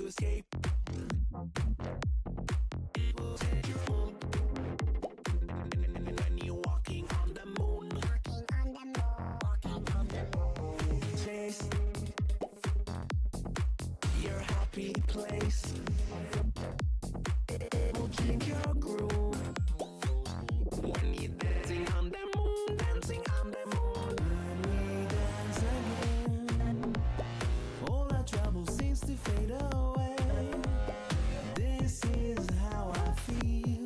escape. People take your own. When you're walking on the moon, walking on the moon, chase your happy place. Will change your groove when you're dancing on the moon, dancing on the moon. When we dance again, all our trouble seems to fade away. This is how I feel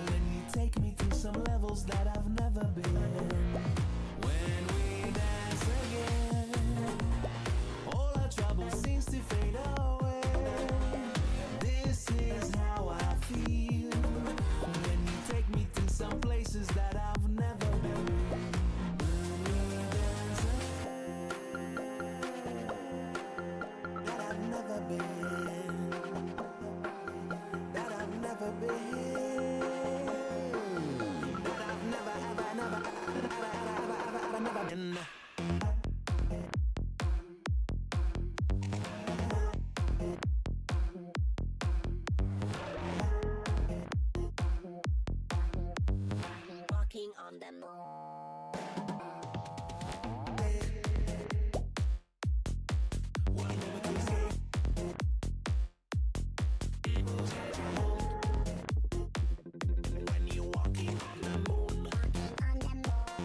when you take me to some levels that I've never been. When we dance again, all our trouble seems to fade away. This is how I feel when you take me to some places that I've never been. When we dance again, that I've never been, that I've never been, that I've never, ever, never, ever, never been. Walking on the moon. One moment to escape. People take your hold. When you're walking on the moon,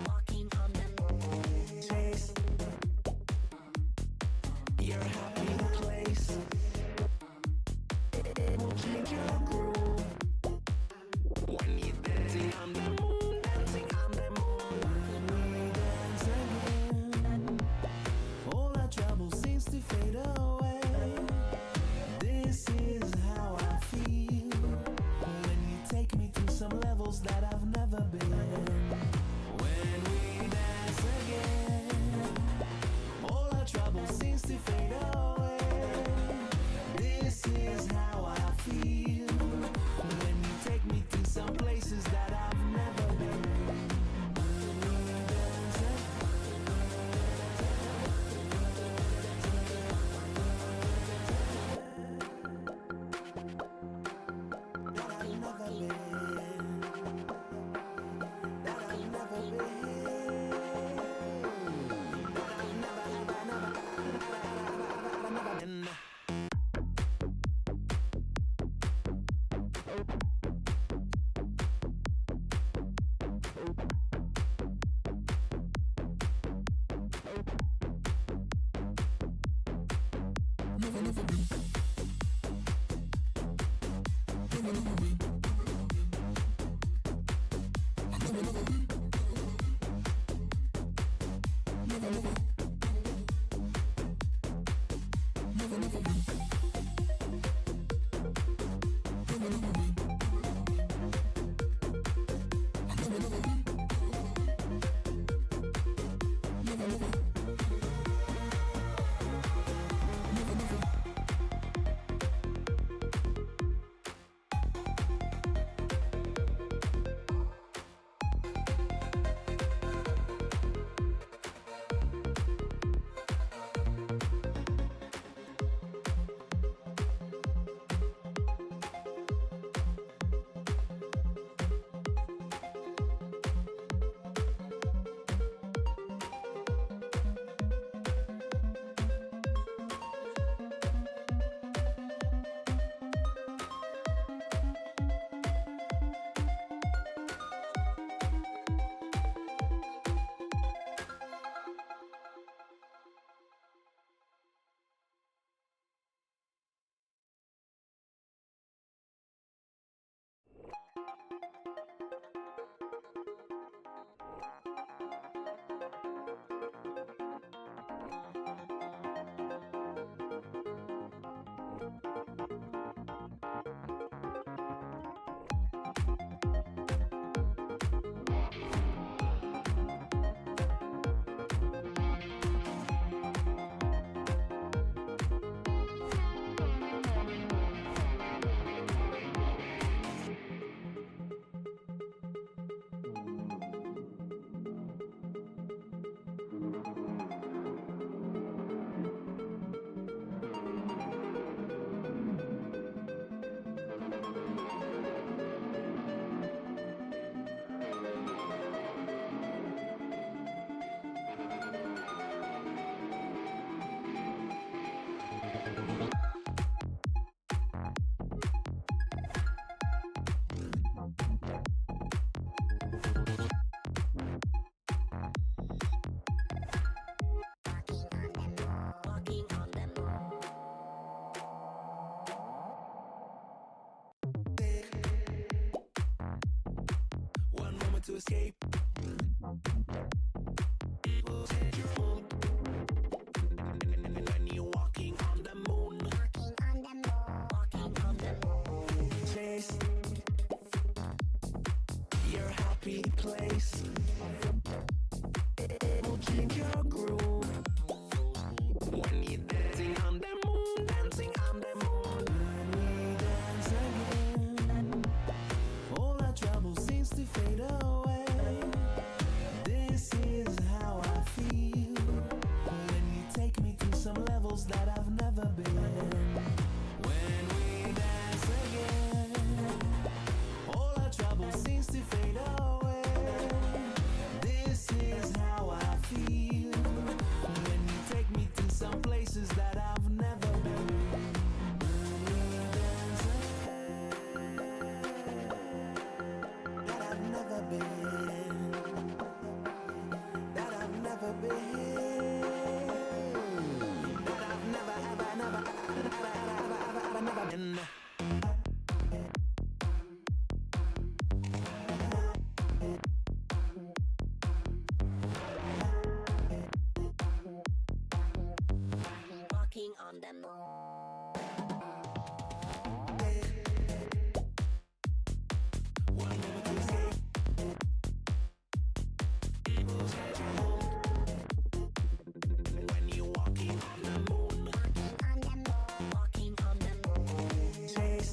Walking on the moon. chase your happy place. Will change your groove when you're dancing on the moon, dancing on the moon. When we dance again, all our trouble seems to fade away. This is how I feel when you take me to some levels that I've never been. When we dance again, all our trouble seems to fade away. This is how I feel when you take me to some places that I've never been. When we dance that I've never been, that I've never been, that I've never, ever, never been. moment to escape. When you're walking on the moon. Walking on the moon. Walking on the moon. Chase your happy place. It will change your groove. When you're dancing on the moon, dancing on the moon. When we dance again, all our trouble seems to fade away. This is how I feel when you take me to some levels that I've never been. When we dance again, all our trouble seems to fade away. This is how I feel when you take me to some places that I've never been. When we dance again, that I've never been, that I've never been, that I've never, ever, never, ever, never been. Walking on the moon. One moment to escape. When you're walking on the moon. Walking on the moon. Walking on the moon. Chase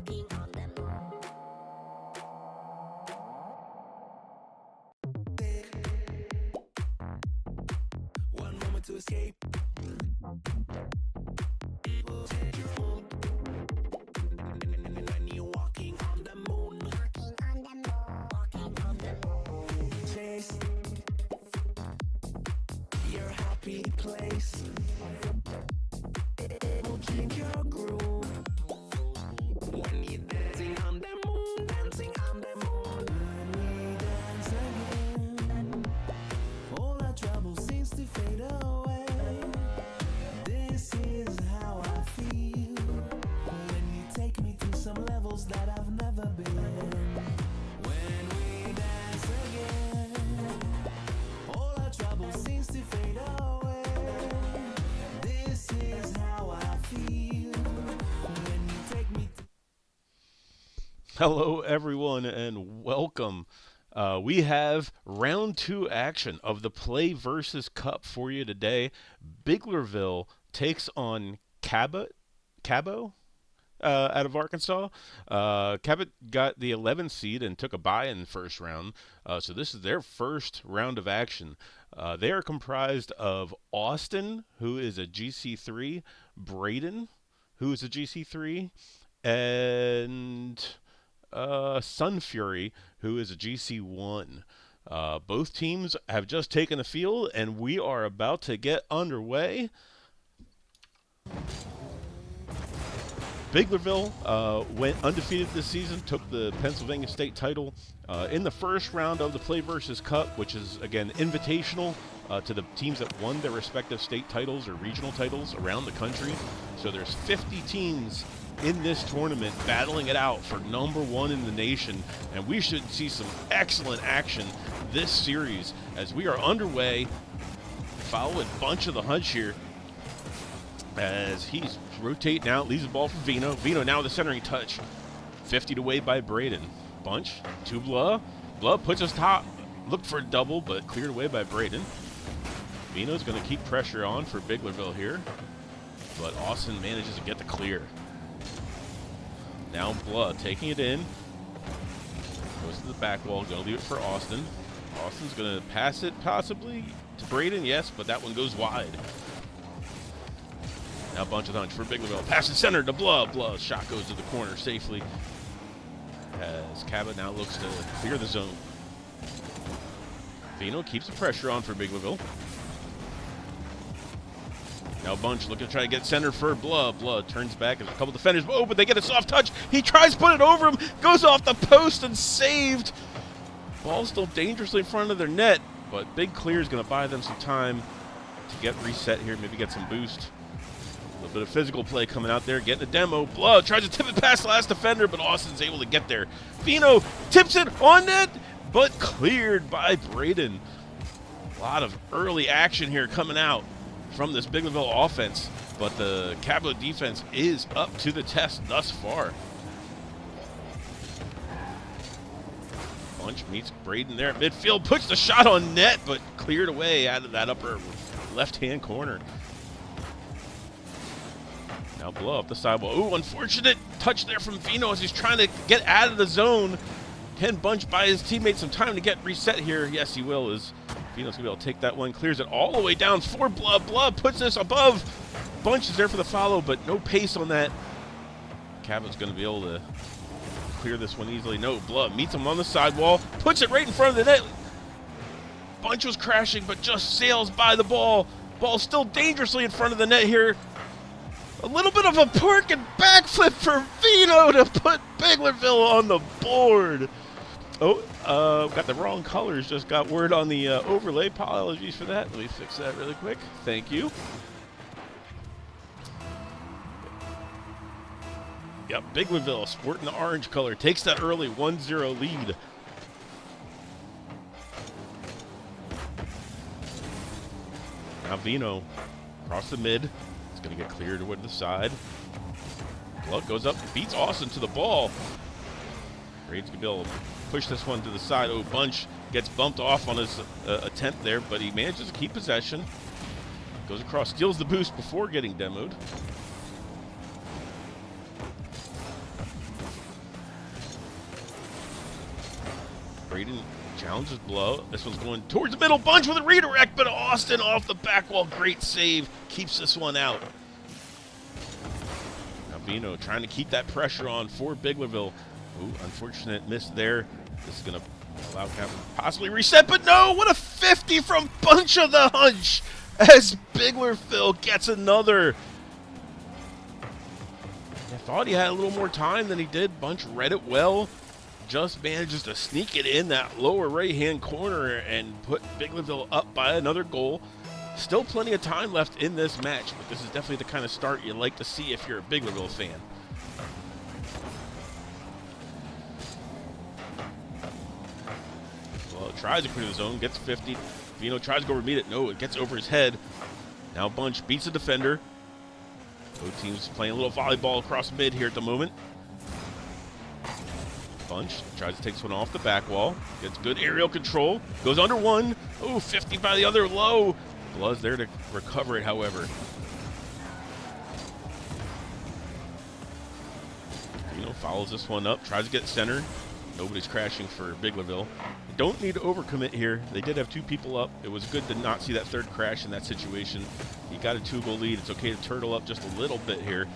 Walking on the moon. one moment to escape. When you're walking on the moon. Walking on the moon. Walking on the moon. Chase your happy place. It will change your groove. When you're dancing on the moon, dancing on the moon. When we dance again, all our trouble seems to fade away. This is how I feel when you take me to some levels that I've never been. When we dance again, all our trouble seems to fade away. This is how I feel when you take me to Hello, everyone, and welcome. We have round two action of the Play versus Cup for you today. Biglerville takes on Cabo out of Arkansas. Cabot got the 11th seed and took a bye in the first round. So this is their first round of action. They are comprised of Austin, who is a GC3, Braden, who is a GC3, and Sun Fury, who is a GC1. Both teams have just taken the field, and we are about to get underway. Biglerville went undefeated this season, took the Pennsylvania State title in the first round of the Play vs. Cup, which is, again, invitational to the teams that won their respective state titles or regional titles around the country. So there's 50 teams in this tournament battling it out for #1 in the nation, and we should see some excellent action this series as we are underway. Following Bunch of the hunch here as he's rotating out, leaves the ball for Vino. Vino now with the centering touch. 50 away by Braden. Bunch to Blah. Blah puts his top. Looked for a double, but cleared away by Braden. Vino's going to keep pressure on for Biglerville here, but Austin manages to get the clear. Now Blah taking it in. Goes to the back wall. Going to leave it for Austin. Austin's going to pass it possibly to Braden. Yes, but that one goes wide. Now Bunch of the hunch for Biglerville. Pass it center to Blah. Blah. Shot goes to the corner safely as Cabot now looks to clear the zone. Vino keeps the pressure on for Biglerville. Now Bunch looking to try to get center for Blah. Blah turns back. There's a couple defenders. Oh, but they get a soft touch. He tries to put it over him. Goes off the post and saved. Ball's still dangerously in front of their net, but big clear is going to buy them some time to get reset here, maybe get some boost. A little bit of physical play coming out there, getting a demo. Blah tries to tip it past the last defender, but Austin's able to get there. Vino tips it on net, but cleared by Braden. A lot of early action here coming out from this Biglerville offense, but the Cabot defense is up to the test thus far. Bunch meets Braden there at midfield, puts the shot on net, but cleared away out of that upper left-hand corner. Now Blow up the sidewall. Ooh, unfortunate touch there from Vino as he's trying to get out of the zone. Can Bunch buy his teammate some time to get reset here? Yes, he will, as Vino's going to be able to take that one. Clears it all the way down for Blow. Blow puts this above. Bunch is there for the follow, but no pace on that. Cabot's going to be able to clear this one easily. No, Blow meets him on the sidewall. Puts it right in front of the net. Bunch was crashing, but just sails by the ball. Ball still dangerously in front of the net here. A little bit of a park and backflip for Vino to put Biglerville on the board. Oh, got the wrong colors. Just got word on the overlay. Apologies for that. Let me fix that really quick. Thank you. Yep, Biglerville sporting the orange color. Takes that early 1-0 lead. Now Vino across the mid. Going to get cleared to the side. Glove goes up, beats Austin to the ball. Braden's going to be able to push this one to the side. Oh, Bunch gets bumped off on his attempt there, but he manages to keep possession. Goes across, steals the boost before getting demoed. Braden challenges Blow. This one's going towards the middle. Bunch with a redirect, but Austin off the back wall. Great save. Keeps this one out. Now Vino trying to keep that pressure on for Biglerville. Ooh, unfortunate miss there. This is going to allow Cap possibly reset, but no! What a 50 from Bunch of the Hunch as Biglerville gets another. I thought he had a little more time than he did. Bunch read it well. Just manages to sneak it in that lower right-hand corner and put Biglerville up by another goal. Still plenty of time left in this match, but this is definitely the kind of start you like to see if you're a Biglerville fan. Well, it tries to clear the zone, gets 50. Vino tries to go meet it. No, it gets over his head. Now Bunch beats the defender. Both teams playing a little volleyball across mid here at the moment. Bunch tries to take this one off the back wall. Gets good aerial control. Goes under one. Oh, 50 by the other low. Bloods there to recover it, however. Vino follows this one up. Tries to get center. Nobody's crashing for Biglerville. They don't need to overcommit here. They did have two people up. It was good to not see that third crash in that situation. You got a 2-goal lead. It's okay to turtle up just a little bit here.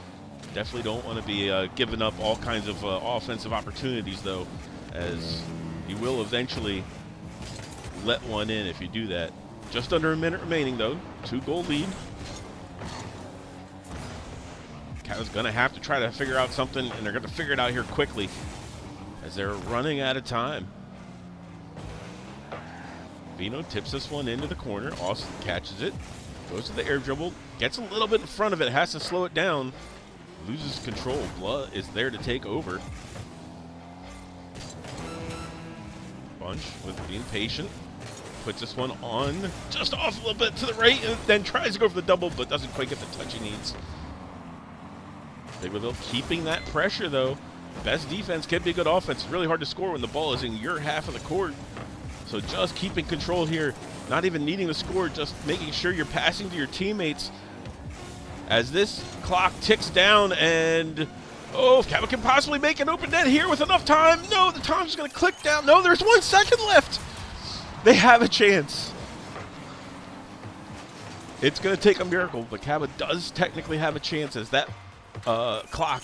Definitely don't want to be giving up all kinds of offensive opportunities, though, as you will eventually let one in if you do that. Just under a minute remaining, though. 2-goal lead. Cabot's going to have to try to figure out something, and they're going to figure it out here quickly as they're running out of time. Vino tips this one into the corner. Austin catches it. Goes to the air dribble. Gets a little bit in front of it. Has to slow it down. Loses control. Blah is there to take over. Bunch with being patient. Puts this one on. Just off a little bit to the right. And then tries to go for the double, but doesn't quite get the touch he needs. Biglerville keeping that pressure, though. Best defense can be good offense. It's really hard to score when the ball is in your half of the court. So just keeping control here, not even needing to score, just making sure you're passing to your teammates. As this clock ticks down, and oh, if Cabot can possibly make an open net here with enough time. No, the time's going to click down. No, there's 1 second left. They have a chance. It's going to take a miracle, but Cabot does technically have a chance as that clock.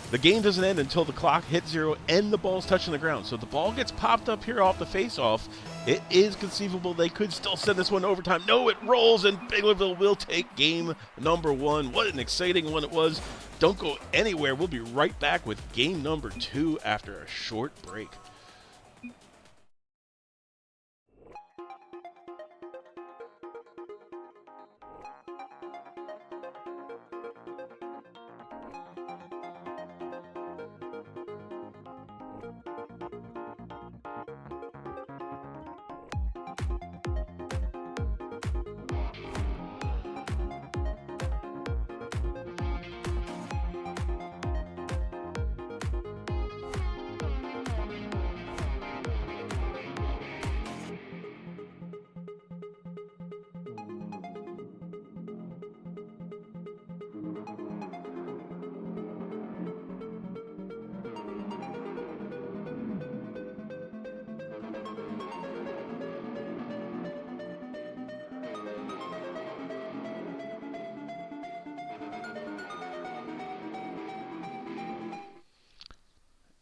The game doesn't end until the clock hits 0 and the ball's touching the ground. So if the ball gets popped up here off the face-off, it is conceivable they could still send this one to overtime. No, it rolls, and Biglerville will take game number 1. What an exciting one it was. Don't go anywhere. We'll be right back with game number 2 after a short break.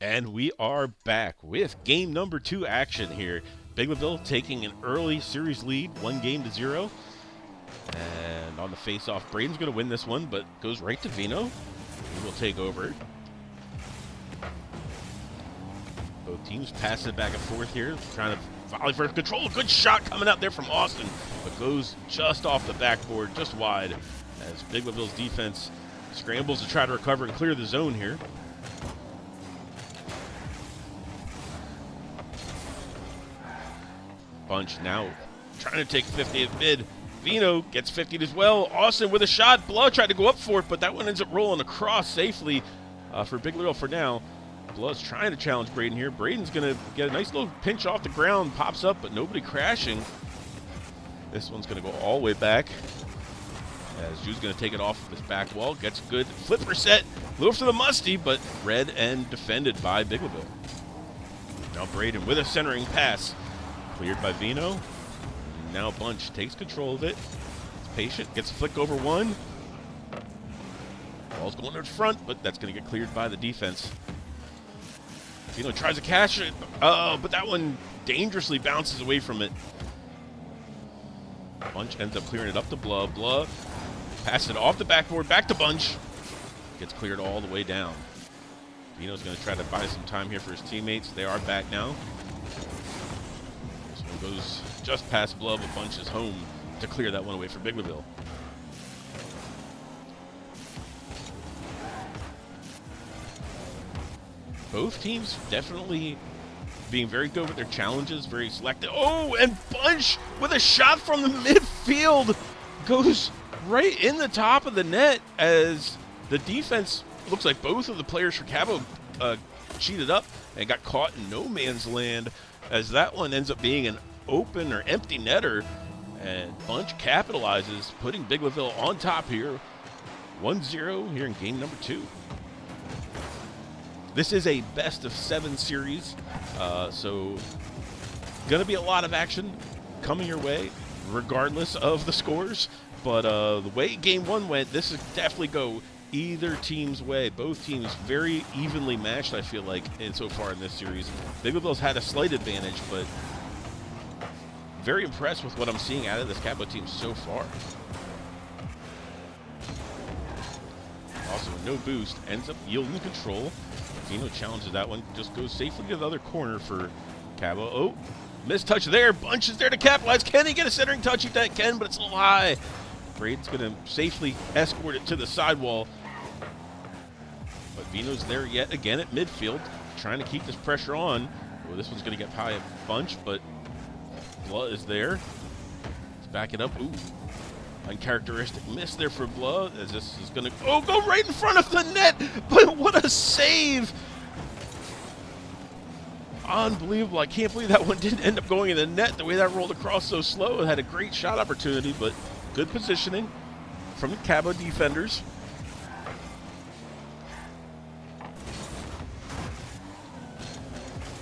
And we are back with game number 2 action here. Biglerville taking an early series lead, 1-0. And on the face-off, Braden's going to win this one, but goes right to Vino. He will take over. Both teams pass it back and forth here, trying to volley for control. Good shot coming out there from Austin, but goes just off the backboard, just wide, as Biglerville's defense scrambles to try to recover and clear the zone here. Bunch now trying to take 50 at mid. Vino gets 50 as well. Austin with a shot. Blood tried to go up for it, but that one ends up rolling across safely for Biglerville for now. Blood's trying to challenge Braden here. Braden's going to get a nice little pinch off the ground. Pops up, but nobody crashing. This one's going to go all the way back. As Jude's going to take it off of his back wall. Gets good flipper set. Little for the musty, but read and defended by Biglerville. Now Braden with a centering pass. Cleared by Vino. Now Bunch takes control of it. It's patient. Gets a flick over one. Ball's going to the front, but that's going to get cleared by the defense. Vino tries to catch it. But that one dangerously bounces away from it. Bunch ends up clearing it up to Blah. Blah passes it off the backboard, back to Bunch. Gets cleared all the way down. Vino's going to try to buy some time here for his teammates. They are back now. Goes just past Blood, but Bunch is home to clear that one away for Biglerville. Both teams definitely being very good with their challenges, very selective. Oh, and Bunch with a shot from the midfield goes right in the top of the net as the defense, looks like both of the players for Cabo cheated up and got caught in no man's land, as that one ends up being an open or empty netter, and Bunch capitalizes, putting Biglerville on top here, 1-0 here in game number 2. This is a best-of-7 series, so going to be a lot of action coming your way, regardless of the scores, but the way game 1 went, this is definitely go either team's way. Both teams very evenly matched, I feel like, so far in this series. Biglerville's had a slight advantage, but very impressed with what I'm seeing out of this Cabo team so far. Also, no boost, ends up yielding control. Vino challenges that one, just goes safely to the other corner for Cabo. Oh, missed touch there. Bunch is there to capitalize. Can he get a centering touch? He can, but it's a little high. Braden's going to safely escort it to the sidewall. But Vino's there yet again at midfield, trying to keep this pressure on. Well, this one's going to get high a bunch, but Blah is there. Let's back it up. Ooh, uncharacteristic miss there for Blah, as this is going to go right in front of the net. But what a save! Unbelievable. I can't believe that one didn't end up going in the net. The way that rolled across so slow, it had a great shot opportunity, but good positioning from the Cabo defenders.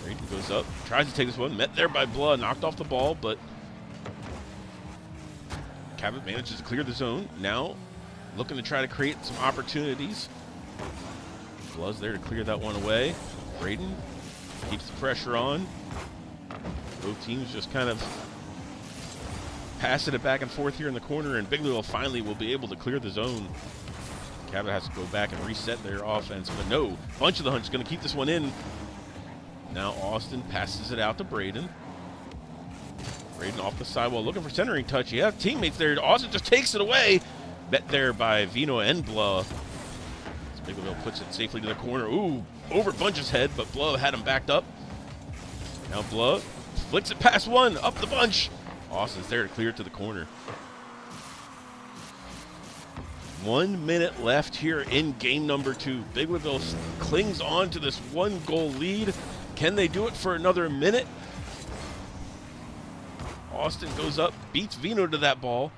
Braden goes up, tries to take this one, met there by Blah, knocked off the ball, but Cabo manages to clear the zone. Now looking to try to create some opportunities. Blah's there to clear that one away. Braden keeps the pressure on. Both teams just kind of passing it back and forth here in the corner, and Biglerville finally will be able to clear the zone. Cabo has to go back and reset their offense, but no, Bunch of the Hunt's going to keep this one in. Now Austin passes it out to Braden. Braden off the sidewall looking for centering touch. You have teammates there. Austin just takes it away. Met there by Vino and Blah. As Biglerville puts it safely to the corner. Ooh, over Bunch's head, but Blah had him backed up. Now Blah flicks it past one, up the Bunch. Austin's there to clear it to the corner. 1 minute left here in game number 2. Biglerville clings on to this 1-goal lead. Can they do it for another minute? Austin goes up, beats Vino to that ball.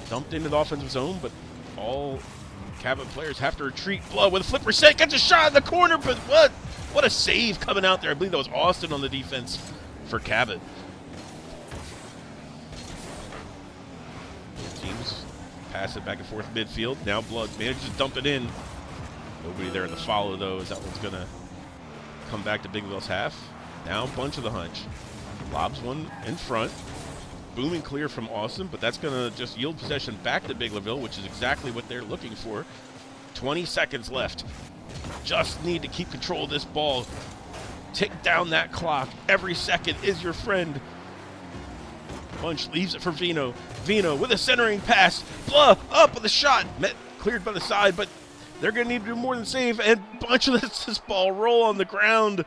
Dumped into the offensive zone, but all Cabo players have to retreat. Blah with a flipper set, gets a shot in the corner, but what a save coming out there. I believe that was Austin on the defense for Cabo. Teams pass it back and forth midfield. Now Blood manages to dump it in. Nobody there in the follow, though, as that one's going to come back to Biglerville's half. Now Bunch of the Hunch. Lobs one in front. Booming clear from Austin, but that's going to just yield possession back to Biglerville, which is exactly what they're looking for. 20 seconds left. Just need to keep control of this ball. Tick down that clock. Every second is your friend. Bunch leaves it for Vino. Vino with a centering pass. Blah up with a shot. Cleared by the side, but they're going to need to do more than save. And Bunch lets this ball roll on the ground.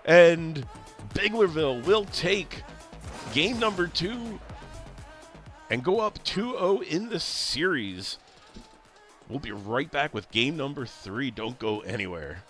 And Biglerville will take game number 2 and go up 2-0 in the series. We'll be right back with game number 3. Don't go anywhere.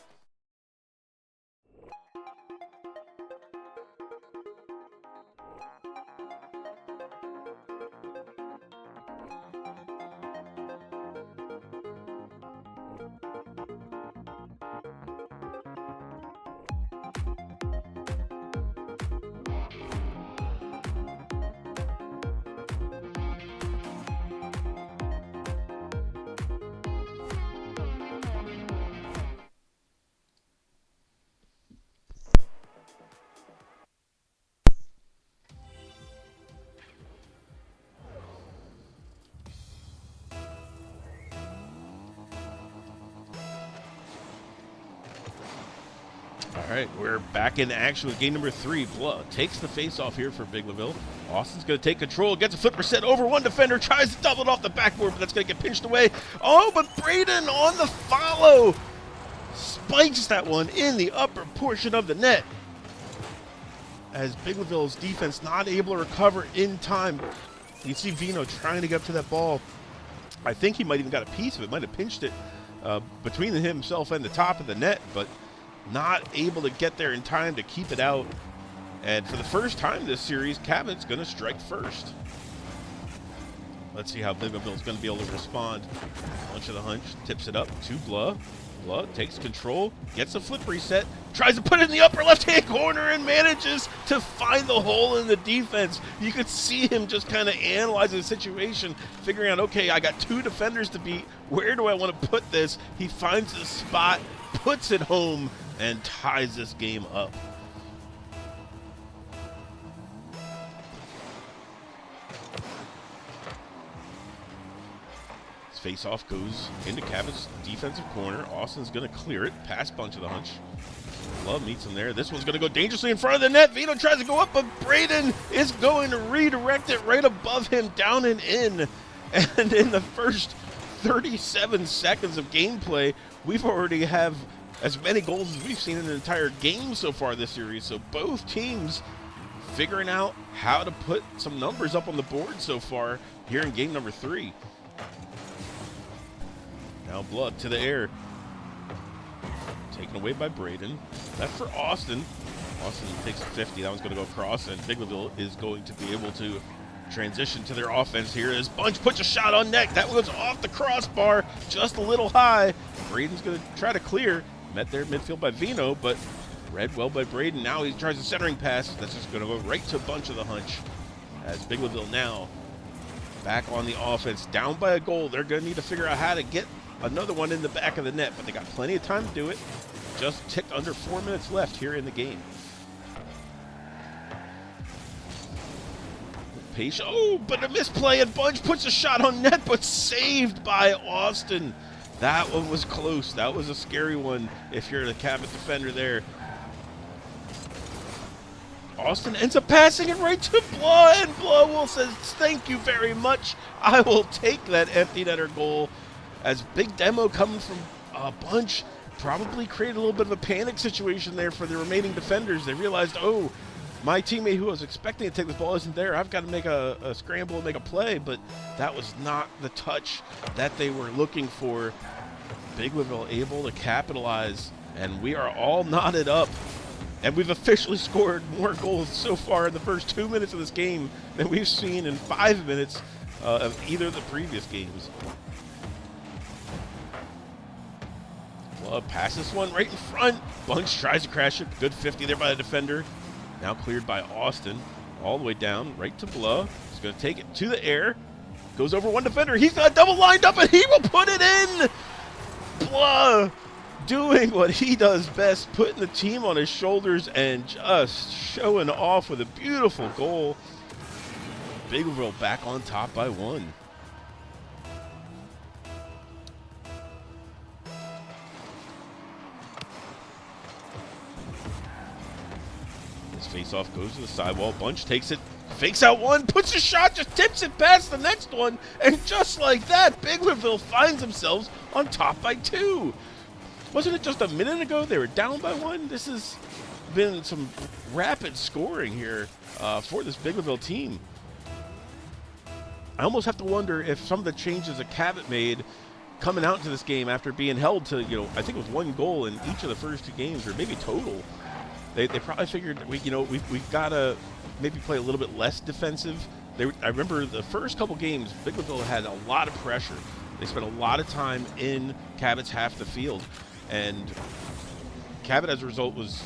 All right, we're back in action with game number 3. Blah takes the face-off here for Biglerville. Austin's going to take control, gets a flipper set over one defender, tries to double it off the backboard, but that's going to get pinched away. Oh, but Braden on the follow spikes that one in the upper portion of the net. As Biglerville's defense not able to recover in time. You see Vino trying to get up to that ball. I think he might even got a piece of it, might have pinched it between himself and the top of the net, but not able to get there in time to keep it out. And for the first time this series, Cabot's going to strike first. Let's see how Biglerville's going to be able to respond. Bunch of the Hunch tips it up to Blah. Blood takes control, gets a flip reset, tries to put it in the upper left-hand corner and manages to find the hole in the defense. You could see him just kind of analyzing the situation, figuring out, okay, I got 2 defenders to beat. Where do I want to put this? He finds the spot, puts it home, and ties this game up. Face-off goes into Cabot's defensive corner. Austin's going to clear it. Pass bunch of the hunch. Love meets him there. This one's going to go dangerously in front of the net. Vito tries to go up, but Braden is going to redirect it right above him, down and in. And in the first 37 seconds of gameplay, we've already have as many goals as we've seen in an entire game so far this series. So both teams figuring out how to put some numbers up on the board so far here in game number 3. Now Blood to the air. Taken away by Braden. That's for Austin. Austin takes a 50. That one's going to go across, and Biglerville is going to be able to transition to their offense here. As Bunch puts a shot on net. That goes off the crossbar, just a little high. Braden's going to try to clear. Met there midfield by Vino, but read well by Braden. Now he tries a centering pass. That's just going to go right to Bunch of the hunch. As Biglerville now back on the offense. Down by a goal. They're going to need to figure out how to get another one in the back of the net, but they got plenty of time to do it. Just ticked under 4 minutes left here in the game. Patient. Oh, but a misplay, and Bunch puts a shot on net, but saved by Austin. That one was close. That was a scary one if you're the Cabot defender there. Austin ends up passing it right to Blah, and Blah says, thank you very much. I will take that empty netter goal. As big demo coming from a Bunch probably created a little bit of a panic situation there for the remaining defenders. They realized, oh, my teammate who I was expecting to take this ball isn't there. I've got to make a scramble and make a play, but that was not the touch that they were looking for. Biglerville able to capitalize, and we are all knotted up. And we've officially scored more goals so far in the first 2 minutes of this game than we've seen in 5 minutes of either of the previous games. Passes this one right in front. Bunch tries to crash it. Good 50 there by the defender. Now cleared by Austin. All the way down, right to Blah. He's going to take it to the air. Goes over one defender. He's got double lined up, and he will put it in. Blah doing what he does best, putting the team on his shoulders and just showing off with a beautiful goal. Biglerville back on top by 1. Face-off goes to the sidewall. Bunch takes it, fakes out one, puts a shot, just tips it past the next one, and just like that, Biglerville finds themselves on top by 2. Wasn't it just a minute ago they were down by 1? This has been some rapid scoring here for this Biglerville team. I almost have to wonder if some of the changes that Cabot made coming out into this game after being held to, I think it was 1 goal in each of the first 2 games, or maybe total. They probably figured we've got to maybe play a little bit less defensive. I remember the first couple games, Biglerville had a lot of pressure. They spent a lot of time in Cabot's half the field, and Cabot, as a result, was,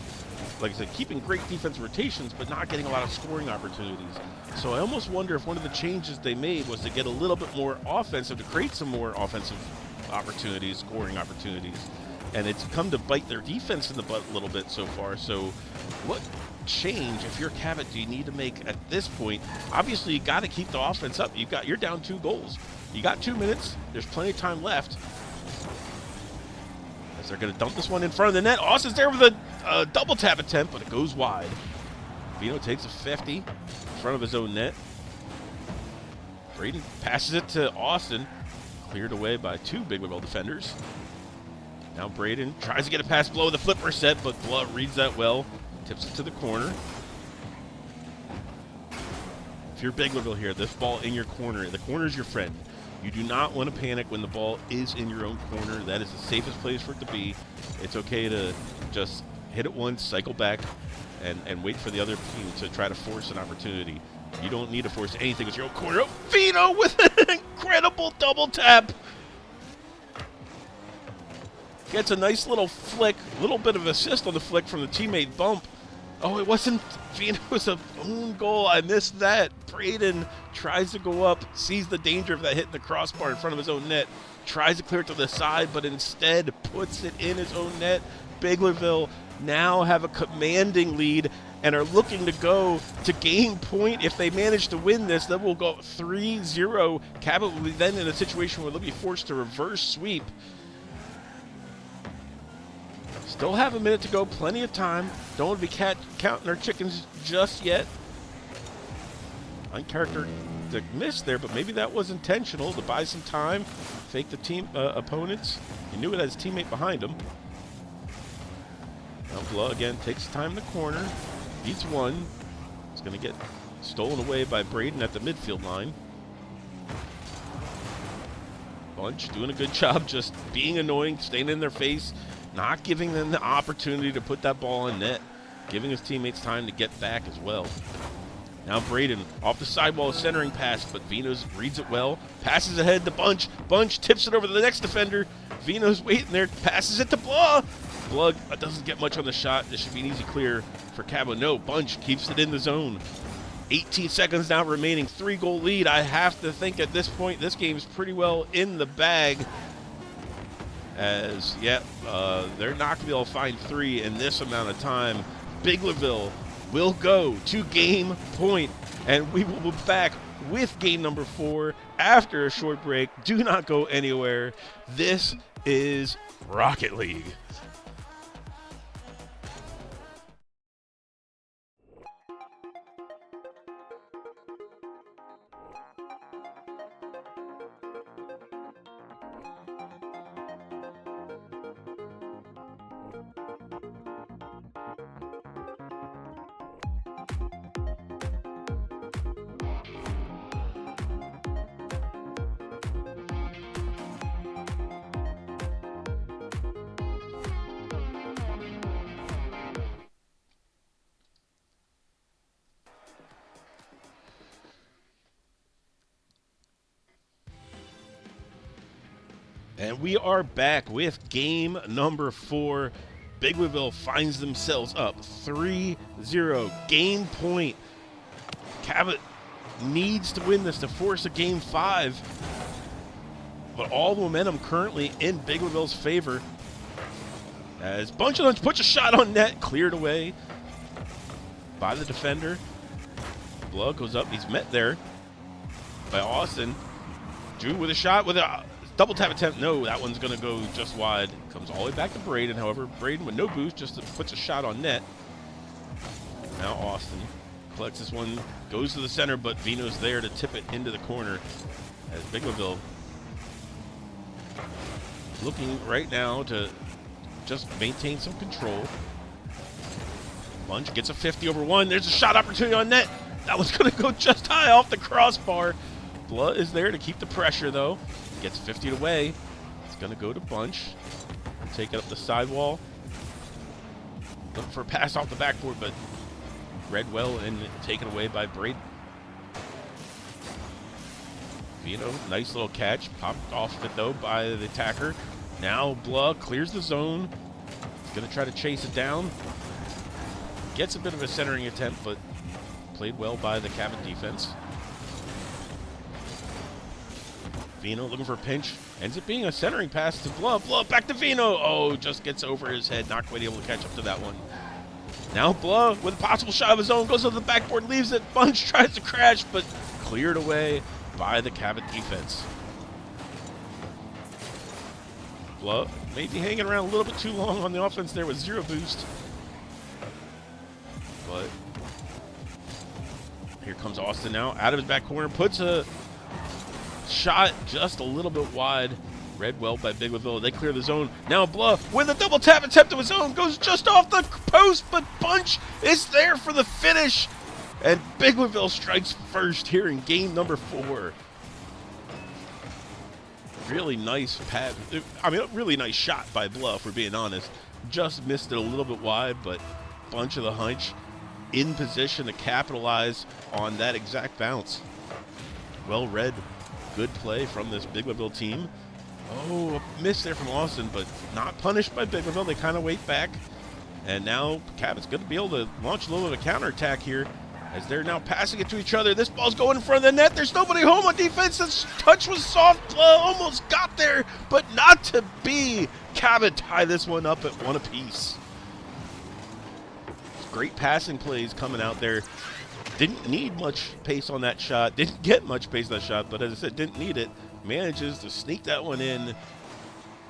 like I said, keeping great defensive rotations, but not getting a lot of scoring opportunities. So I almost wonder if one of the changes they made was to get a little bit more offensive, to create some more offensive opportunities, scoring opportunities. And it's come to bite their defense in the butt a little bit so far. So what change, if you're Cabot, do you need to make at this point? Obviously, you got to keep the offense up. You're down 2 goals. You got 2 minutes. There's plenty of time left. As they're going to dump this one in front of the net. Austin's there with a double tap attempt, but it goes wide. Vino takes a 50 in front of his own net. Braden passes it to Austin. Cleared away by 2 Biglerville defenders. Now Braden tries to get a pass below the flipper set, but Blood reads that well. Tips it to the corner. If you're Biglerville here, this ball in your corner, the corner's your friend. You do not want to panic when the ball is in your own corner. That is the safest place for it to be. It's okay to just hit it once, cycle back, and wait for the other team to try to force an opportunity. You don't need to force anything. It's your own corner. Oh, Vino with an incredible double tap. gets a nice little flick, little bit of assist on the flick from the teammate Bump. Oh, it wasn't Vino, it was a own goal. I missed that. Braden tries to go up, sees the danger of that hitting the crossbar in front of his own net, tries to clear it to the side, but instead puts it in his own net. Biglerville now have a commanding lead and are looking to go to game point. If they manage to win this, then we'll go 3-0. Cabot will be then in a situation where they'll be forced to reverse sweep. Still have a minute to go, plenty of time. Don't want to be counting our chickens just yet. Uncharacteristic miss there, but maybe that was intentional to buy some time, fake the team opponents. He knew it had his teammate behind him. Now Blah again takes time in the corner, beats one. It's going to get stolen away by Braden at the midfield line. Bunch doing a good job just being annoying, staying in their face, not giving them the opportunity to put that ball in net, giving his teammates time to get back as well. Now Braden off the sidewall, centering pass, but Vino's reads it well, passes ahead to Bunch. Bunch tips it over to the next defender. Vino's waiting there, passes it to Blah. Blah doesn't get much on the shot. This should be an easy clear for Cabo. No, Bunch keeps it in the zone. 18 seconds now remaining, 3-goal lead. I have to think at this point this game's pretty well in the bag. As, they're not going to be able to find 3 in this amount of time. Biglerville will go to game point, and we will be back with game number 4 after a short break. Do not go anywhere. This is Rocket League. And we are back with game number 4. Biglerville finds themselves up 3-0. Game point. Cabot needs to win this to force a game 5. But all the momentum currently in Biglerville's favor. As Bunch of Lunch puts a shot on net, cleared away by the defender. Blood goes up, he's met there by Austin. Drew with a shot with a double tap attempt. No, that one's going to go just wide. Comes all the way back to Braden. However, Braden with no boost just puts a shot on net. Now Austin collects this one, goes to the center, but Vino's there to tip it into the corner. As Biglerville looking right now to just maintain some control. Bunch gets a 50/1. There's a shot opportunity on net. That one's going to go just high off the crossbar. Blood is there to keep the pressure, though. Gets 50'd away. It's going to go to Bunch. Take it up the sidewall. Looking for a pass off the backboard, but read well and taken away by Braden. Vino, nice little catch. Popped off it, though, by the attacker. Now Blood clears the zone. He's going to try to chase it down. Gets a bit of a centering attempt, but played well by the Cabot defense. Vino looking for a pinch. Ends up being a centering pass to Blood. Blood back to Vino. Oh, just gets over his head. Not quite able to catch up to that one. Now Blood with a possible shot of his own. Goes to the backboard, leaves it. Bunch tries to crash, but cleared away by the Cabot defense. Blood maybe hanging around a little bit too long on the offense there with 0 boost. But here comes Austin now. Out of his back corner. Puts a shot just a little bit wide. Read well by Biglerville. They clear the zone. Now Bluff with a double tap attempt to his own. Goes just off the post, but Bunch is there for the finish. And Biglerville strikes first here in game number 4. Really nice pass. I mean, a really nice shot by Bluff, for being honest. Just missed it a little bit wide, but Bunch of the hunch in position to capitalize on that exact bounce. Well read. Good play from this Biglerville team. Oh, a miss there from Austin, but not punished by Biglerville. They kind of wait back. And now Cabot's going to be able to launch a little bit of counterattack here as they're now passing it to each other. This ball's going in front of the net. There's nobody home on defense. This touch was soft. Almost got there, but not to be. Cabot tie this one up at one apiece. Great passing plays coming out there. Didn't need much pace on that shot. Didn't get much pace on that shot, but as I said, didn't need it. Manages to sneak that one in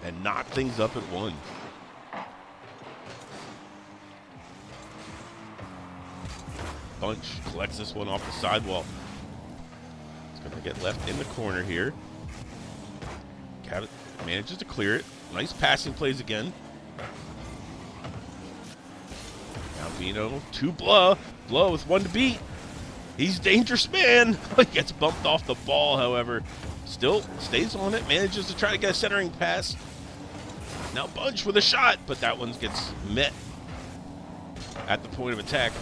and knock things up at one. Bunch collects this one off the sidewall. It's going to get left in the corner here. Cabot manages to clear it. Nice passing plays again. Now Vino to Blah. Blah with one to beat. He's dangerous, man. He gets bumped off the ball, however. Still stays on it. Manages to try to get a centering pass. Now Bunch with a shot, but that one gets met at the point of attack.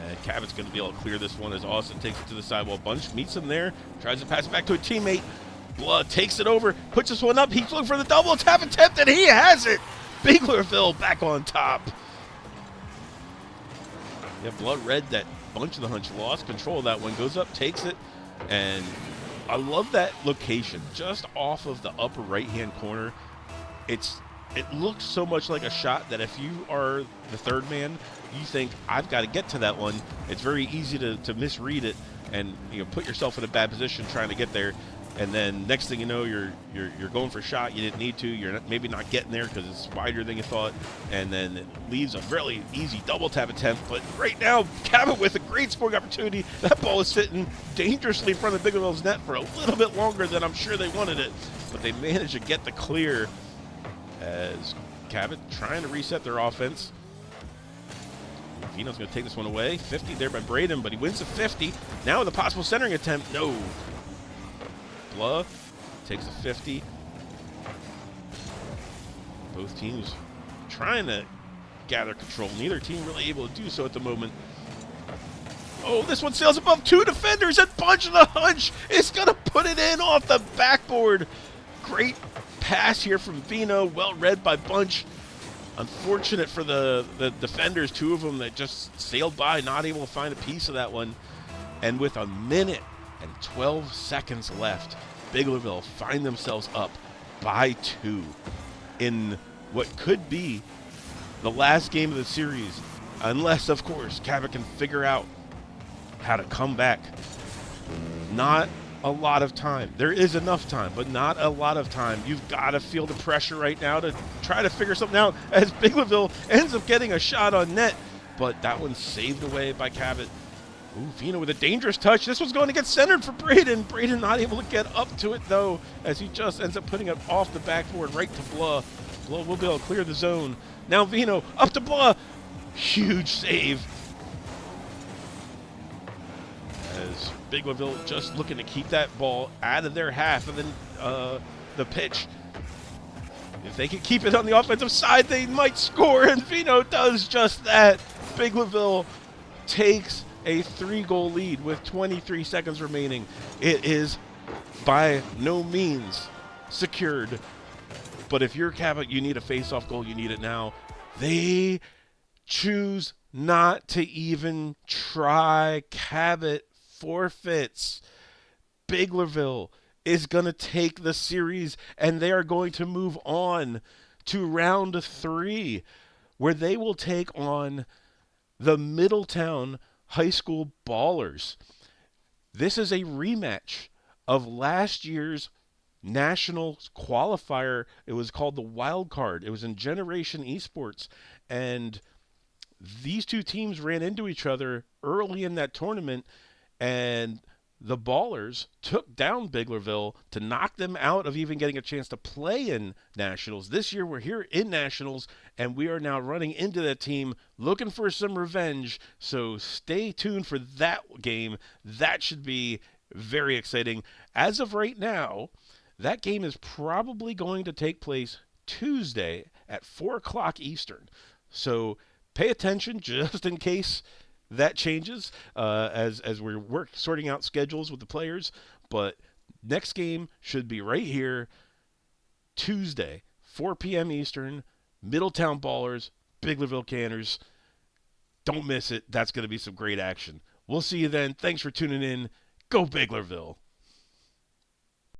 And Cabot's going to be able to clear this one as Austin takes it to the sidewall. Bunch meets him there. Tries to pass it back to a teammate. Blood takes it over. Puts this one up. He's looking for the double tap attempt, and he has it. Biglerville back on top. Yeah, Blood read that Bunch of the hunch. Lost control of that one. Goes up, takes it. And I love that location. Just off of the upper right-hand corner. It looks so much like a shot that if you are the third man, you think, I've got to get to that one. It's very easy to misread it and put yourself in a bad position trying to get there. And then next thing you know, you're going for a shot you didn't need to. You're maybe not getting there because it's wider than you thought. And then it leaves a really easy double tap attempt. But right now, Cabot with a great scoring opportunity. That ball is sitting dangerously in front of Biglerville's net for a little bit longer than I'm sure they wanted it. But they managed to get the clear as Cabot trying to reset their offense. Vino's going to take this one away. 50 there by Braden, but he wins the 50. Now with a possible centering attempt. No. Blah takes a 50. Both teams trying to gather control. Neither team really able to do so at the moment. Oh, this one sails above two defenders, and Bunch of the hunch is going to put it in off the backboard. Great pass here from Vino, well read by Bunch. Unfortunate for the defenders, two of them that just sailed by, not able to find a piece of that one. And with a minute and 12 seconds left, Biglerville find themselves up by 2 in what could be the last game of the series, unless, of course, Cabot can figure out how to come back. Not a lot of time. There is enough time, but not a lot of time. You've got to feel the pressure right now to try to figure something out as Biglerville ends up getting a shot on net, but that one's saved away by Cabot. Ooh, Vino with a dangerous touch. This one's going to get centered for Braden. Braden not able to get up to it, though, as he just ends up putting it off the backboard right to Blah. Blah will be able to clear the zone. Now Vino up to Blah. Huge save. As Biglerville just looking to keep that ball out of their half of the pitch. If they can keep it on the offensive side, they might score, and Vino does just that. Biglerville takes a 3-goal lead with 23 seconds remaining. It is by no means secured, but if you're Cabot, you need a face-off goal. You need it now. They choose not to even try. Cabot forfeits. Biglerville is going to take the series, and they are going to move on to round 3, where they will take on the Middletown High School Ballers. This is a rematch of last year's national qualifier. It was called the Wild Card. It was in Generation Esports, and these two teams ran into each other early in that tournament, and the Ballers took down Biglerville to knock them out of even getting a chance to play in Nationals. This year we're here in Nationals, and we are now running into that team looking for some revenge. So stay tuned for that game. That should be very exciting. As of right now, that game is probably going to take place Tuesday at 4 o'clock Eastern. So pay attention just in case that changes as we're sorting out schedules with the players. But Next game should be right here, Tuesday, 4 p.m. Eastern, Middletown Ballers, Biglerville Canners. Don't miss it. That's going to be some great action. We'll see you then. Thanks for tuning in. Go Biglerville.